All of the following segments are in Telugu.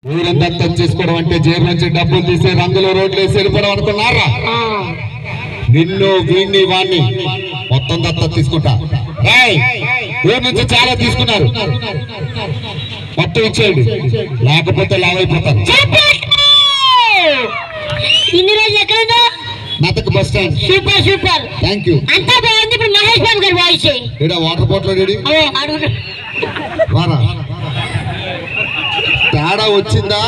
ఊరం దత్తం చేసుకోవడం అంటే జేబు నుంచి డబ్బులు తీసే రంగులో రోడ్లు వేసి వెళ్ళిపోవడం అనుకున్నారా? నిన్ను వీణ్ణి వాణ్ణి మొత్తం దత్తం తీసుకుంటా. ఊరి నుంచి చాలా తీసుకున్నారు, మొత్తం ఇచ్చేయండి, లేకపోతే లావైపోతారు. ఇన్ని రోజులు ఎక్కడ Medak bus stand. Super super, thank you. అంతా బాగుంది. ఇప్పుడు మహేష్ బాబు గారి వాయిస్ ఏడా వాటర్ బాటిల్ రెడీ రారా? తేడా వచ్చిందా?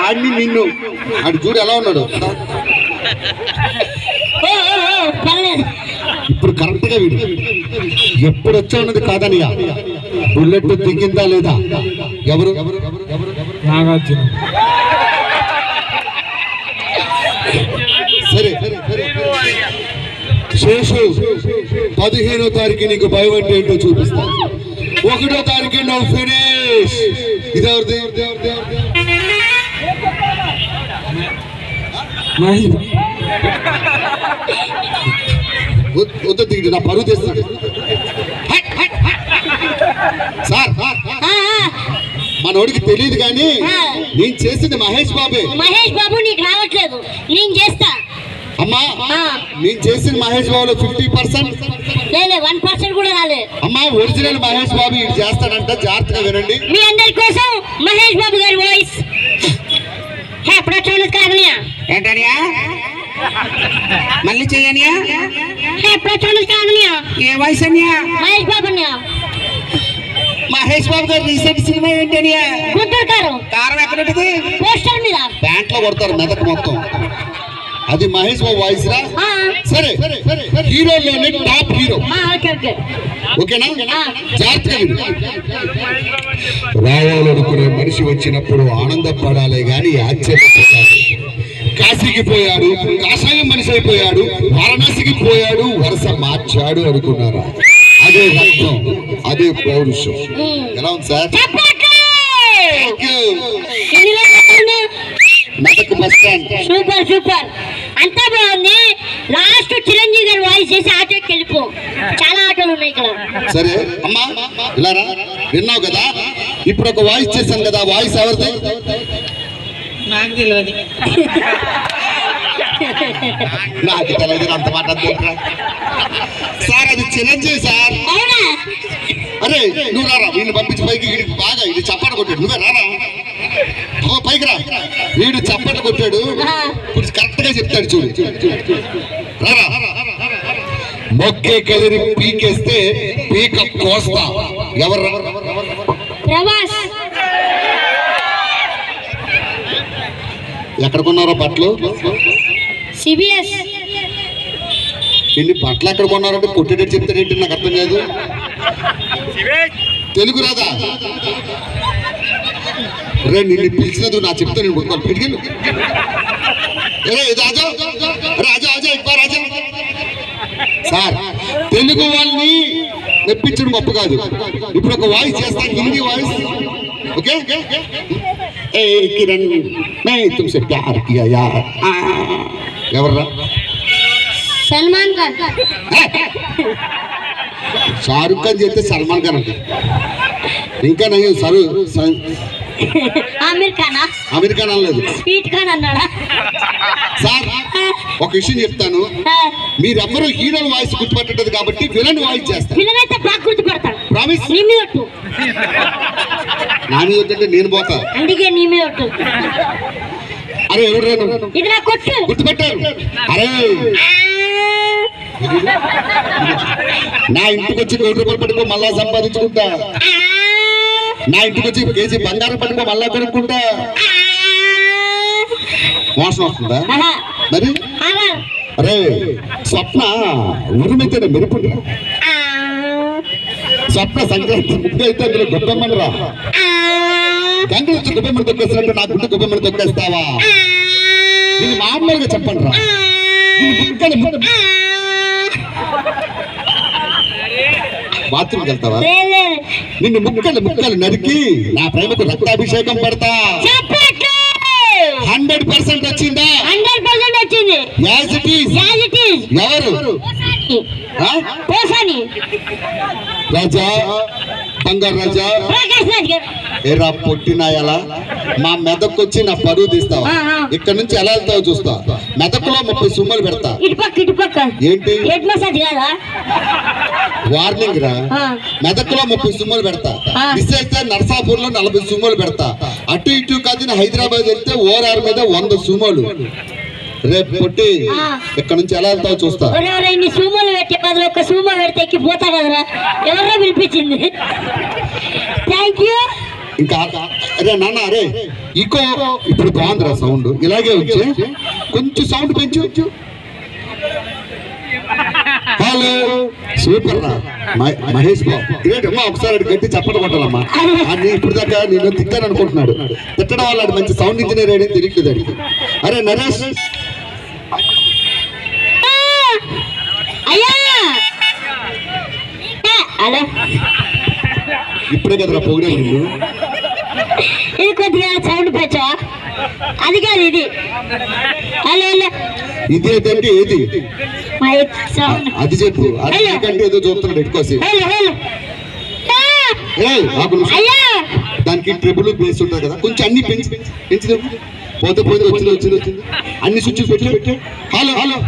ఆడిని నిన్ను ఆడు చూడు ఎలా ఉన్నాడు. ఇప్పుడు కరెక్ట్ గా వీడు ఎప్పుడు వచ్చా ఉన్నది కాదనియా. బుల్లెట్ దిగిందా లేదా? ఎవరు? నాగార్జున. సరే శేషు 15వ తారీఖు నీకు భయం అంటే ఏంటో చూపిస్తా. 1వ తారీఖు నువ్వు ఫినిష్. ఇదెవరిది? వద్దు దిగుడు, నా పరువు తెస్తాడు సార్. మనోడికి తెలియదు కానీ నేను చేసింది మహేష్ బాబే. మహేష్ బాబు నీకు రావట్లేదు, నేను చేస్తా. అమ్మా నేను చేసిన మహేష్ బాబులో 50% లేదు, 1% కూడా రాలేదు. అమ్మా ఒరిజినల్ మహేష్ బాబు ఇది చేస్తాడంట, జాగ్రత్తగా వినండి. మీ అందరి కోసం మహేష్ బాబు గారి వాయిస్. ఎప్పుడో చూడలేదు కాదనియా. ఏంటనియా మళ్ళీ చెయ్యనియా? ఎప్పుడో చూడలేదు కాదనియా. ఏ వాయిస్ అనియా? మహేష్ బాబు అనియా. మహేష్ బాబు గారు రీసెంట్ సినిమా ఏంటనియా? గుంటూరు కారం. కారం ఎక్కడుంటది? పోస్టర్ మీద ప్యాంట్ లో కొడతారు మెదక్ మొత్తం. అది మహేష్ బాబు వాయిస్ రా. సరే హీరోలోనే టాప్ హీరో. ఓకేనా? జాగ్రత్తగా విను. రావాలనుకునే మనిషి వచ్చినప్పుడు ఆనందపడాలి గాని ఆశ్చర్యపోతాడు. కాశీకి పోయాడు, కాషాయం మనిషి అయిపోయాడు, వారణాసికి పోయాడు, వరుస మార్చాడు అనుకున్నారా? అదే రక్తం, అదే పౌరుషం. ఎలా ఉంది sir? Medak bus stand. Super super, అంతా బాగుంది. లాస్ట్ చిరంజీవి గారు వాయిస్ చేసి ఆటోకి వెళ్ళిపో. చాలా ఆటోలు ఉన్నాయి ఇక్కడ. సరే అమ్మా ఇలా రా. విన్నావు కదా, ఇప్పుడు ఒక వాయిస్ చేశాను కదా, వాయిస్ ఎవరిది? నాకు తెలియదు. నాకు తెలియదు, అంత మాట సార్. అది చిరంజీవి సార్. అవునా? అరే నువ్వు రారా, వీడిని పంపించి పైకి. వీడికి బాగా ఇది చప్పట కొట్టాడు. నువ్వే రారా, పైకి రా. వీడు చప్పట కొట్టాడు, ఇప్పుడు కరెక్ట్ గా చెప్తాడు చూడు. రారా. మొక్కే కదిరి పీకేస్తే పీక కోస్తా. ఎవరు? ప్రభాస్. ఎక్కడ కొన్నారో బట్టలు? సిబిఎస్. ఎన్ని బట్టలు ఎక్కడ కొన్నారంటే కొట్టేటట్టు చెప్తాడేంటి నాకు అర్థం కాదు. తెలుగు రాదా? రే నిన్ను పిలిచినది నా చెప్తా, నేను కొట్టుకోవాలి. పెట్టుకెళ్ళు. రాజా రాజా రాజా. సార్ తెలుగు వాళ్ళని మెప్పించడం గొప్ప కాదు. ఇప్పుడు ఒక వాయిస్ చేస్తా, హిందీ వాయిస్. ఓకే? ఏ కిరణ్ మే తుమ్సే ప్యార్ కియా యార్. ఎవర్రా? సల్మాన్ ఖాన్. షారుఖ్ ఖాన్ చేస్తే సల్మాన్ ఖాన్ అంటే ఇంకా నయ్యో. ఆమిర్ ఖానా? అమీర్ ఖాన్ అనలేదు, స్వీట్ ఖాన్ అన్నాడా? సార్ ఒక విషయం చెప్తాను, మీరెవ్వరూ హీరోల వాయిస్ గుర్తుపట్టదు కాబట్టి విలన్ వాయిస్ చేస్తారు. విలన్ అయితే బాగా గుర్తుపడతాడు. ప్రామిస్? నీ మీద ఒట్టు. నా మీద అంటే నేను పోతా. అందుకే నీ మీద ఒట్టు. అరే ఎవరు ఇది నా కొట్టు. గుర్తుపెట్టారు? అరే నా ఇంటికి వచ్చి 1 రూపాయలు పట్టుకో మళ్ళా సంపాదించుకుంటా. నా ఇంటికి వచ్చి కేజీ బంగారం పట్టుకో మళ్ళా కొనుక్కుంటా. మోసం వస్తుందా మరి? అరే స్వప్న ఉరిమైతే మెరుపుంటా. స్వప్న సంక్రాంతి ముగ్గు అయితే అందులో గొప్పమ్మని రా. గంగలు వచ్చి గొప్పమ్మని తొక్కేసినట్టు నా గుడ్డు గొప్పమ్మని తొక్కేస్తావా? దీన్ని మామూలుగా చెప్పండి రా. బాత్రూమ్కి వెళ్తావా? నిన్ను ముక్కలు నరికి నా ప్రేమకు రక్తాభిషేకం పెడతా. 100% వచ్చిందా? 100% వచ్చింది. ఎవరు? రాజా, బంగారు రాజా, ప్రకాష్ రాజ్ గారు. ఏరా పొట్టినా ఎలా మా మెదక్కు వచ్చి నా పరువు తీస్తావా? ఇక్కడ నుంచి ఎలా వెళ్తావో చూస్తా. మెదక్లో 30 సుమ్మలు పెడతా. ఇటుపక్క ఏంటి హెడ్ మసాజ్ కాదా? వార్నింగ్ రా. మెదక్లో 30 సుమ్మలు పెడతా. మిస్ అయితే నర్సాపూర్ లో 40 సుమ్మలు పెడతా. అటు ఇటు కాదు హైదరాబాద్ వెళ్తే ఓఆర్ మీద 100 సుమ్మలు. రేపు పొట్టి ఇక్కడ నుంచి ఎలా వెళ్తావో చూస్తా. ఇన్ని సూమలు పెట్టి 10 ఒక్క సూమ పెడితే ఎక్కిపోతా కదరా. ఎవరో పిలిపించింది. Thank you. ఇంకా అరే నాన్న అరే ఇకో ఇప్పుడు బాగుందిరా సౌండ్. ఇలాగే వచ్చి కొంచెం సౌండ్ పెంచు. హలో సూపర్ రా మహేష్ బాబు గ్రేట్ అమ్మా. ఒకసారి గట్టి చప్పట కొట్టాలమ్మా. అది ఇప్పుడు దాకా నేను తిట్టాను అనుకుంటున్నాడు. తిట్టడం వల్ల మంచి సౌండ్ ఇంజనీర్ అయ్యే తెలియట్లేదు అడిగి. అరే నరేష్ అయ్యా హలో ఇప్పుడే కదరా ప్రోగ్రామ్ నిన్ను. ఇది కొద్దిగా సౌండ్ పెంచా. అది కాదు ఇది. హలో హలో ఇది ఏంటంటే ఏది సౌండ్ అది చెప్పు. అది ఏదో చూస్తున్నాడు ఎట్టుకోసి. హలో హలో అయ్యా దానికి ట్రిబుల్ బేస్ ఉంటుంది కదా. కొంచెం అన్ని పెంచి పోతే వచ్చింది అన్ని స్విచ్లు పెట్టి. హలో హలో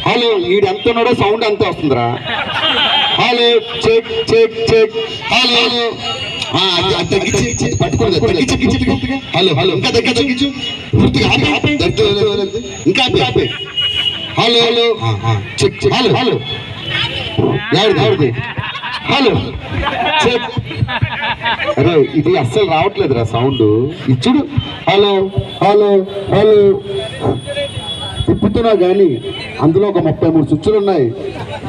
హలో ఈడు ఎంత ఉన్నాడో సౌండ్ అంతే వస్తుందిరా. Hello check check check. Hello పట్టుకోండి. హలో హలో ఇంకా తగ్గించు పూర్తిగా ఇంకా hello hello check check. Hello hello ఎవరిది హలో చెక్. అరే ఇది అస్సలు రావట్లేదురా సౌండ్. ఇచ్చుడు. హలో హలో హలో తిప్పుతున్నా కానీ అందులో ఒక 33 స్విచ్లు ఉన్నాయి.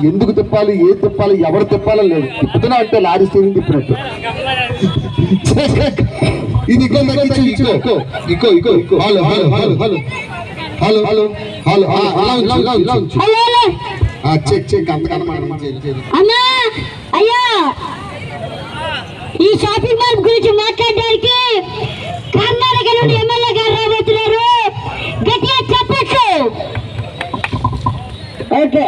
ఎందుకు తిప్పాలి, ఏది తిప్పాలి, ఎవరు తిప్పాలో లేదు. తిప్పుతున్నా అంటే లారీ స్టీరింగ్ తిప్పినట్టు. ఇది echo echo. Hello hello hello hello hello hello hello check check. అన్నా అయ్యా ఈ షాపింగ్ మాల్ గురించి మాట్లాడడానికి కర్ణాటక నుండి ఎమ్మెల్యే గారు రాబోతున్నారు. గట్టిగా చెప్పచ్చు. ఓకే